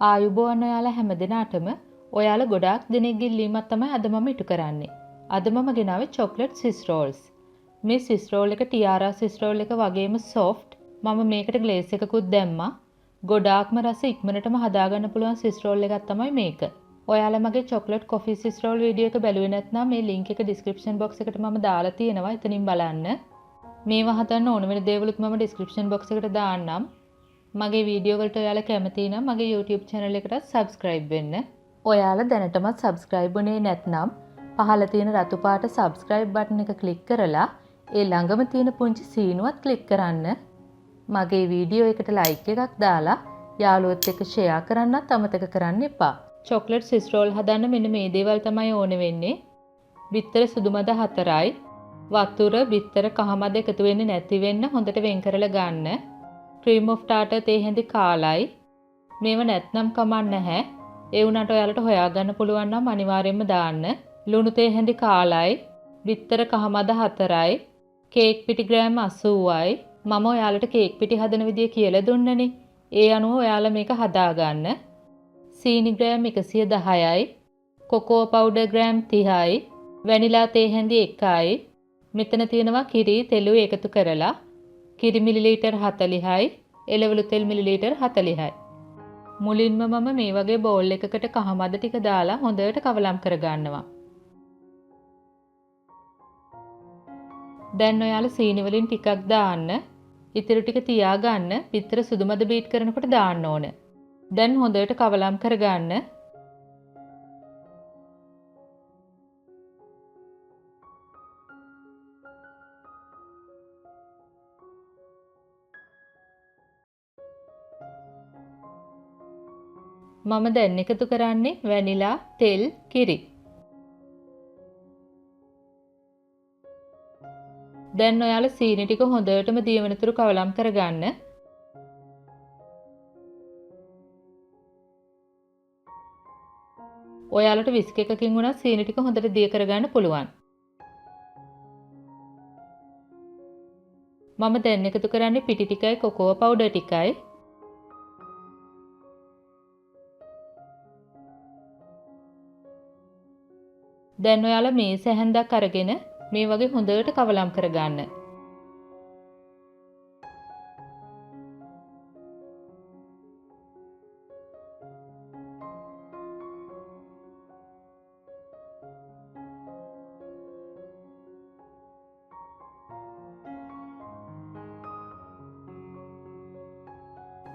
ආයුබෝවන් ඔයාලා හැමදෙනාටම. ඔයාලා ගොඩාක් දෙනෙක්ගේ ඉල්ලීමක් තමයි අද මම ඉටු කරන්නේ. අද මම ගෙනාවේ chocolate Swiss rolls. මේ Swiss roll එක tiara Swiss roll එක වගේම soft. මම මේකට glaze එකකුත් දැම්මා. ගොඩාක්ම රස ඉක්මනටම හදාගන්න පුළුවන් Swiss roll එකක් තමයි මේක. ඔයාලා මගේ chocolate coffee Swiss roll video එක බැලුවේ නැත්නම් මේ link එක description box එකට මම දාලා තියෙනවා. එතනින් බලන්න. මේවා හදන්න ඕන වෙන දේවලුත් මම description box එකට දාන්නම්. මගේ වීඩියෝ වලට ඔයාලා කැමති නම් මගේ YouTube channel එකට subscribe වෙන්න. ඔයාලා දැනටමත් subscribe වුණේ නැත්නම් පහළ තියෙන රතු පාට subscribe button එක click කරලා ඒ ළඟම තියෙන පුංචි සීනුවත් click කරන්න. මගේ වීඩියෝ එකට like එකක් දාලා යාළුවොත් එක්ක share කරන්නත් අමතක කරන්න එපා. chocolate Swiss roll හදන්න මෙන්න මේ දේවල් තමයි ඕන වෙන්නේ. බිත්තර සුදු මද 4යි. වතුර, බිත්තර, කහමද එකතු වෙන්නේ නැති වෙන්න හොඳට වෙන් කරලා ගන්න. cream of tartar තේ හැඳි කාලයි. මේව නැත්නම් කමක් නැහැ. ඒ වුණාට ඔයාලට හොයාගන්න පුළුවන් නම් අනිවාර්යයෙන්ම දාන්න. ලුණු තේ හැඳි කාලයි. බිත්තර කහමද 4යි. කේක් පිටි ග්‍රෑම් 80යි. මම ඔයාලට කේක් පිටි හදන විදිය කියලා දුන්නනේ. ඒ අනුව ඔයාලා මේක හදාගන්න. සීනි ග්‍රෑම් 110යි. කොකෝ පවුඩර් ග්‍රෑම් 30යි. වැනිලා තේ හැඳි 1යි. මෙතන තියෙනවා කිරි තෙලු එකතු කරලා කිරි මිලිලීටර් 40යි, එළවලු තෙල් මිලිලීටර් 40යි. මුලින්ම මම මේ වගේ බෝල් එකකට කහමද ටික දාලා හොඳට කවලම් කරගන්නවා. දැන් ඔයාලා සීනි වලින් ටිකක් දාන්න. ඉතිරි ටික තියාගන්න. පිටර සුදු මද බීට් කරනකොට දාන්න ඕන. දැන් හොඳට කවලම් කරගන්න. මම දැන් එකතු කරන්නේ වැනිලා, තෙල්, කිරි. දැන් ඔයාලා සීනි ටික හොඳටම දියවෙනතුරු කවලම් කරගන්න. ඔයාලට විස්ක් එකකින් උනත් සීනි ටික හොඳට දිය කරගන්න පුළුවන්. මම දැන් එකතු කරන්නේ පිටි ටිකයි කොකෝ පවුඩර් ටිකයි. දැන් ඔයාලා මේ සැහැන්දක් අරගෙන මේ වගේ හොඳට කවලම් කරගන්න.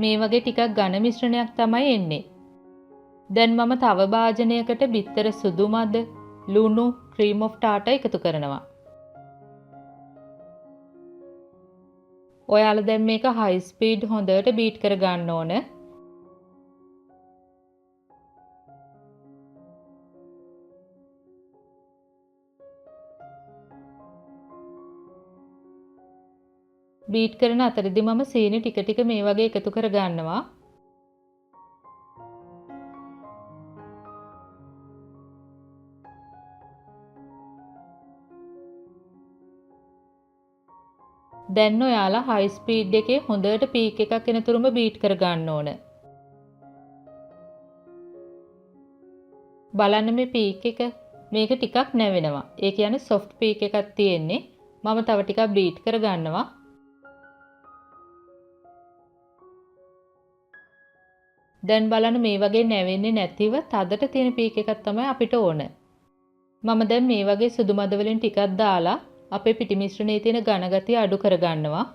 මේ වගේ ටිකක් ඝන මිශ්‍රණයක් තමයි එන්නේ. දැන් මම තව භාජනයකට බිත්තර සුදු මද, ලුණු, cream of tartar එකතු කරනවා. ඔයාලා දැන් මේක high speed හොඳට බීට් කර ගන්න ඕන. බීට් කරන අතරදී මම සීනි ටික ටික මේ වගේ එකතු කර ගන්නවා. දැන් ඔයාලා high speed එකේ හොඳට පීක් එකක් එනතුරුම බීට් කර ගන්න ඕන. බලන්න මේ පීක් එක මේක ටිකක් නැවෙනවා. ඒ කියන්නේ soft පීක් එකක් තියෙන්නේ. මම තව ටිකක් බීට් කර ගන්නවා. දැන් බලන්න මේ වගේ නැවෙන්නේ නැතිව තදට තියෙන පීක් එකක් තමයි අපිට ඕන. මම දැන් මේ වගේ සුදු මද වලින් ටිකක් දාලා අපේ පිටි මිශ්‍රණයේ තියෙන ඝන ගතිය අඩු කර ගන්නවා.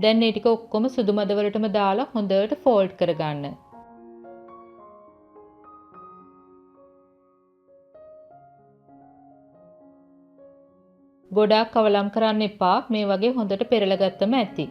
දැන් මේ ටික ඔක්කොම සුදු මද වලටම දාලා හොඳට ෆෝල්ඩ් කරගන්න. ගොඩාක් කවලම් කරන්න එපා. මේ වගේ හොඳට පෙරලා ගත්තම ඇති.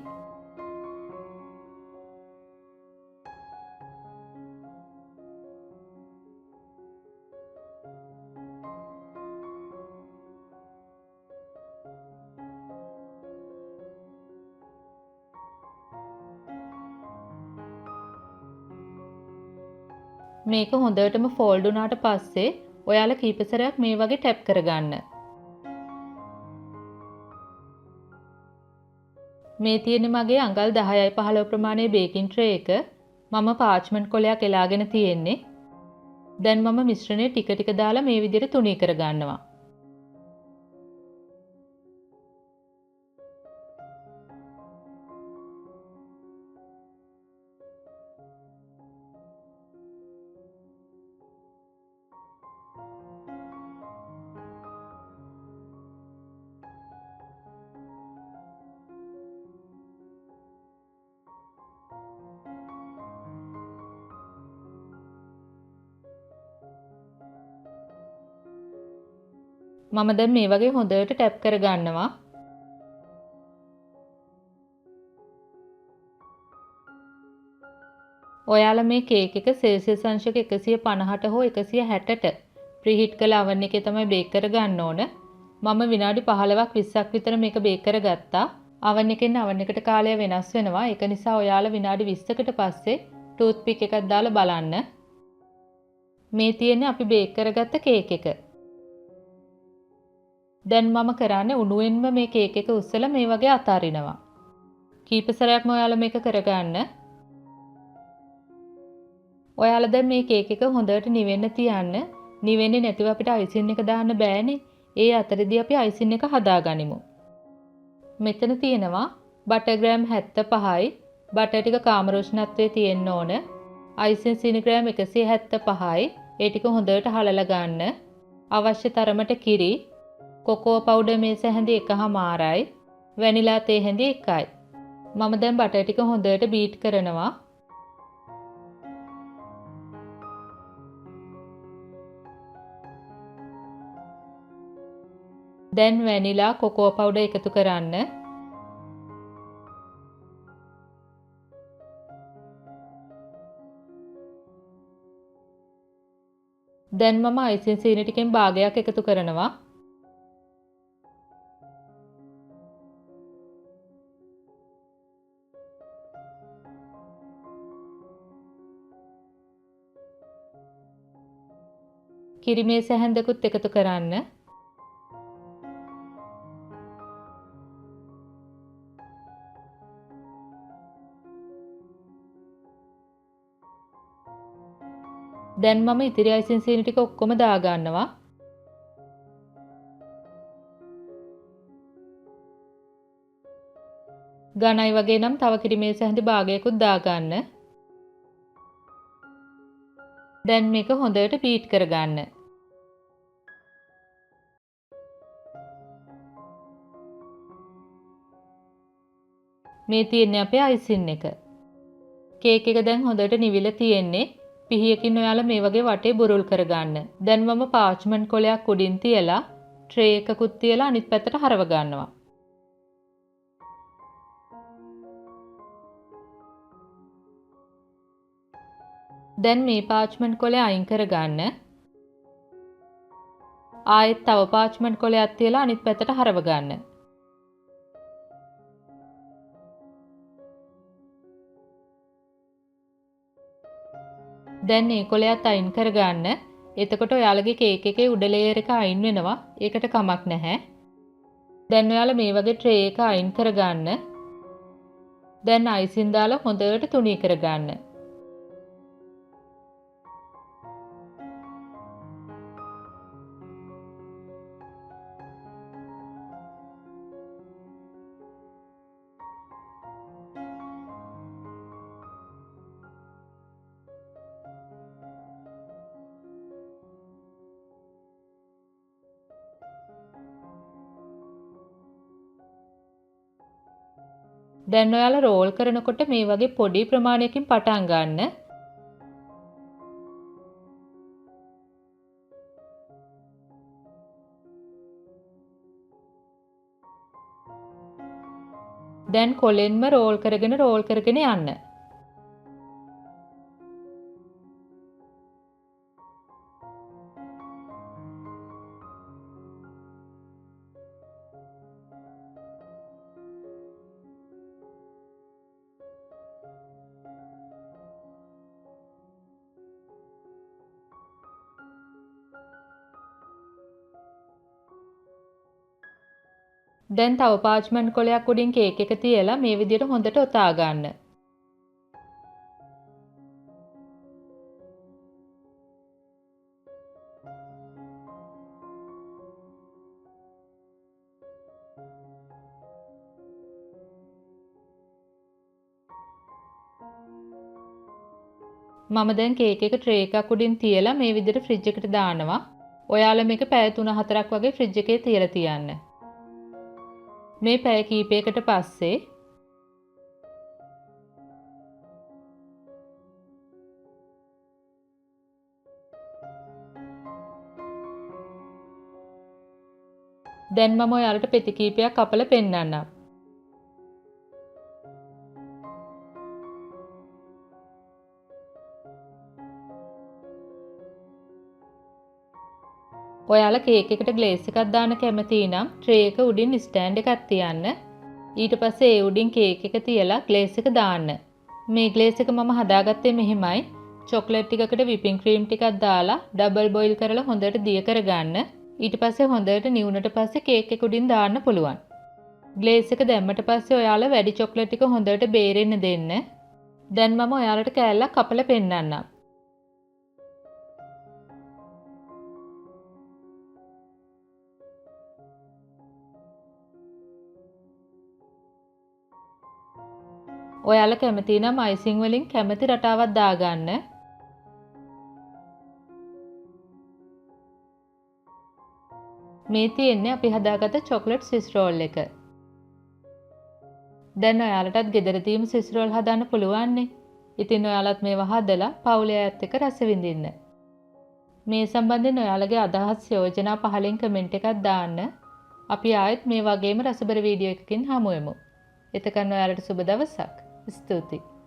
මේක හොඳටම ෆෝල්ඩ් වුණාට පස්සේ ඔයාලා කීප සැරයක් මේ වගේ ටැප් කරගන්න. මේ තියෙන්නේ මගේ අඟල් 10යි 15 ප්‍රමාණයේ බේකින් ට්‍රේ එක. මම පාච්මන්ට් කොලයක් එලාගෙන තියෙන්නේ. දැන් මම මිශ්‍රණය ටික ටික දාලා මේ විදිහට තුනී කරගන්නවා. මම දැන් මේ වගේ හොඳට ටැප් කරගන්නවා. ඔයාලා මේ කේක් එක සෙල්සියස් අංශක 150ට හෝ 160ට ප්‍රීහීට් කළ oven එකේ තමයි බේක් කරගන්න ඕන. මම විනාඩි 15ක් 20ක් විතර මේක බේක් කරගත්තා. oven එකෙන් oven එකට කාලය වෙනස් වෙනවා. ඒක නිසා ඔයාලා විනාඩි 20කට පස්සේ ටූත් පික් එකක් දාලා බලන්න. මේ තියෙන්නේ අපි බේක් කරගත්ත කේක් එක. දැන් මම කරන්නේ උණුවෙන්ම මේ කේක් එක උස්සලා මේ වගේ අතාරිනවා. කීප සැරයක්ම ඔයාලා මේක කරගන්න. ඔයාලා දැන් මේ කේක් එක හොඳට නිවෙන්න තියන්න. නිවෙන්නේ නැතිව අපිට අයිසින් එක දාන්න බෑනේ. ඒ අතරදී අපි අයිසින් එක හදාගනිමු. මෙතන තියෙනවා බටර් ග්‍රෑම් 75යි. බටර් ටික කාමර උෂ්ණත්වයේ තියෙන්න ඕන. අයිසින් සීනි ග්‍රෑම් 175යි. ඒ ටික හොඳට හලලා ගන්න. අවශ්‍ය තරමට කිරි, කොකෝ පවුඩර් මේස හැඳි 1/2යි, වැනිලා තේ හැඳි 1යි. මම දැන් බටර් ටික හොඳට බීට් කරනවා. දැන් වැනිලා කොකෝ පවුඩර් එකතු කරන්න. දැන් මම අයිසින් සීනි ටිකෙන් භාගයක් එකතු කරනවා. කිරිමේ සැහැන්දකුත් එකතු කරන්න. දැන් මම ඉතිරි අයිසින් සීනි ටික ඔක්කොම දාගන්නවා. ඝනයි වගේ නම් තව කිරිමේ සැහැඳි භාගයකුත් දාගන්න. දැන් මේක හොඳට බීට් කරගන්න. මේ තියෙන්නේ අපේ අයිසින් එක. කේක් එක දැන් හොඳට නිවිලා තියෙන්නේ. පිහියකින් ඔයාලා මේ වගේ වටේ බුරුල් කරගන්න. දැන් මම පාච්මන්ට් කොලයක් උඩින් තියලා ට්‍රේ එකකුත් තියලා අනිත් පැත්තට හරව ගන්නවා. දැන් මේ පාච්මන්ට් කොලේ අයින් කරගන්න. ආයෙත් තව පාච්මන්ට් කොලයක් තියලා අනිත් පැත්තට හරව ගන්න. දැන් මේ කොලයත් අයින් කරගන්න. එතකොට ඔයාලගේ කේක් එකේ උඩ ලේයර් එක අයින් වෙනවා. ඒකට කමක් නැහැ. දැන් ඔයාලා මේ වගේ ට්‍රේ එක අයින් කරගන්න. දැන් අයිසින් දාලා හොඳට තුනී කරගන්න. දැන් ඔයාලා රෝල් කරනකොට මේ වගේ පොඩි ප්‍රමාණයකින් පටන් ගන්න. දැන් කොලෙන්ම රෝල් කරගෙන යන්න. දැන් තව පාච්මන්ට් කොලයක් උඩින් කේක් එක තියලා මේ විදිහට හොඳට ඔතා ගන්න. මම දැන් කේක් එක ට්‍රේ එකක් උඩින් තියලා මේ විදිහට ෆ්‍රිජ් එකට දානවා. ඔයාලා මේක පැය 3-4ක් වගේ ෆ්‍රිජ් එකේ තියලා තියන්න. මේ පැය කීපයකට පස්සේ දැන් මම ඔයාලට පෙති කීපයක් කපලා පෙන්නන්නම්. ඔයාලා කේක් එකට ග්ලේස් එකක් දාන්න කැමති නම් ට්‍රේ එක උඩින් ස්ටෑන්ඩ් එකක් තියන්න. ඊට පස්සේ ඒ උඩින් කේක් එක තියලා ග්ලේස් එක දාන්න. මේ ග්ලේස් එක මම හදාගත්තේ මෙහෙමයි. චොක්ලට් ටිකකට විපින් ක්‍රීම් ටිකක් දාලා ඩබල් බොයිල් කරලා හොඳට දිය කරගන්න. ඊට පස්සේ හොඳට නිවුනට පස්සේ කේක් එක උඩින් දාන්න පුළුවන්. ග්ලේස් එක දැම්මට පස්සේ ඔයාලා වැඩි චොක්ලට් ටික හොඳට බේරෙන්න දෙන්න. දැන් මම ඔයාලට කෑල්ලක් කපලා පෙන්නන්නම්. ඔයාලා කැමති නම් අයිසිං වලින් කැමති රටාවක් දාගන්න. මේ තියෙන්නේ අපි හදාගත්ත චොක්ලට් ස්විස් රෝල් එක. දැන් ඔයාලටත් ගෙදරදීම ස්විස් රෝල් හදන්න පුළුවන්නේ. ඉතින් ඔයාලත් මේවා හදලා පවුලේ අයත් එක්ක රස විඳින්න. මේ සම්බන්ධයෙන් ඔයාලගේ අදහස් යෝජනා පහලින් කමෙන්ට් එකක් දාන්න. අපි ආයෙත් මේ වගේම රසබර වීඩියෝ එකකින් හමු වෙමු. එතකන් ඔයාලට සුබ දවසක්. ස්තුතියි.